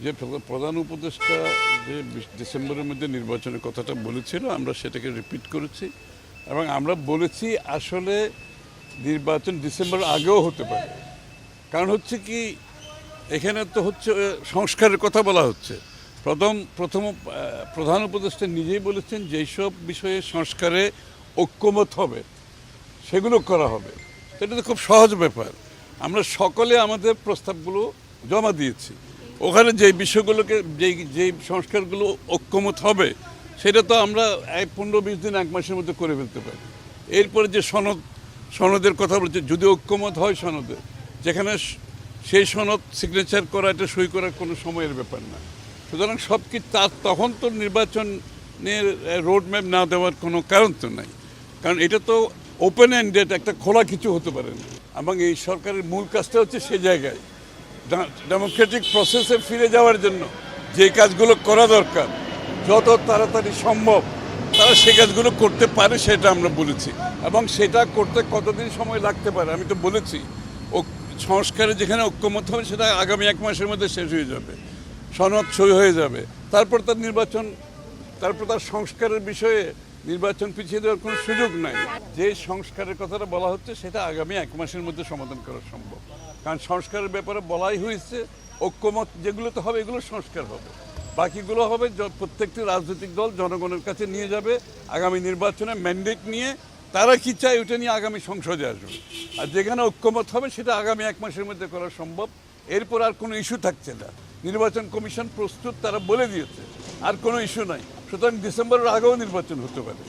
যে প্রধান উপদেষ্টা যে ডিসেম্বরের মধ্যে নির্বাচনের কথাটা বলেছিল আমরা সেটাকে রিপিট করেছি এবং আমরা বলেছি আসলে নির্বাচন ডিসেম্বর আগেও হতে পারে। কারণ হচ্ছে কি এখানে তো হচ্ছে সংস্কারের কথা বলা হচ্ছে। প্রধান উপদেষ্টা নিজেই বলেছেন যেই সব বিষয়ে সংস্কারে ঐক্যমত হবে সেগুলো করা হবে। এটা তো খুব সহজ ব্যাপার। আমরা সকলে আমাদের প্রস্তাবগুলো জমা দিয়েছি। ওখানে যে বিষয়গুলোকে যেই সংস্কারগুলো ঐক্যমত হবে সেটা তো আমরা 15-20 দিন 1 মাসের মধ্যে করে ফেলতে পারি। এরপরে যে সনদের কথা বলছে, যদি ঐক্যমত হয় সনদে, যেখানে সেই সনদ সিগনেচার করা, এটা সই করার কোনো সময়ের ব্যাপার না। সুতরাং সব কি তার তখন তো নির্বাচনের রোডম্যাপ না দেওয়ার কোনো কারণ তো নাই। কারণ এটা তো ওপেন এন্ডেড, একটা খোলা কিছু হতে পারে না। এবং এই সরকারের মূল কাজটা হচ্ছে সে জায়গায় ডেমোক্রেটিক প্রসেসে ফিরে যাওয়ার জন্য যে কাজগুলো করা দরকার যত তাড়াতাড়ি সম্ভব তারা সে কাজগুলো করতে পারে সেটা আমরা বলেছি। এবং সেটা করতে কতদিন সময় লাগতে পারে আমি তো বলেছি। সংস্কারে যেখানে ঐক্যমত হবে সেটা আগামী 1 মাসের মধ্যে শেষ হয়ে যাবে, সনদ সই হয়ে যাবে। তারপর তার সংস্কারের বিষয়ে নির্বাচন পিছিয়ে দেওয়ার কোনো সুযোগ নাই। যে সংস্কারের কথাটা বলা হচ্ছে সেটা আগামী 1 মাসের মধ্যে সমাধান করা সম্ভব। কারণ সংস্কারের ব্যাপারে বলাই হয়েছে ঐক্যমত যেগুলোতে হবে এগুলো সংস্কার হবে, বাকিগুলো হবে প্রত্যেকটি রাজনৈতিক দল জনগণের কাছে নিয়ে যাবে আগামী নির্বাচনে ম্যান্ডেট নিয়ে। তারা কি চায় ওটা নিয়ে আগামী সংসদে আসবে। আর যেখানে ঐক্যমত হবে সেটা আগামী 1 মাসের মধ্যে করা সম্ভব। এরপর আর কোনো ইস্যু থাকছে না। নির্বাচন কমিশন প্রস্তুত, তারা বলে দিয়েছে, আর কোনো ইস্যু নাই। সুতরাং ডিসেম্বরের আগেও নির্বাচন হতে পারে।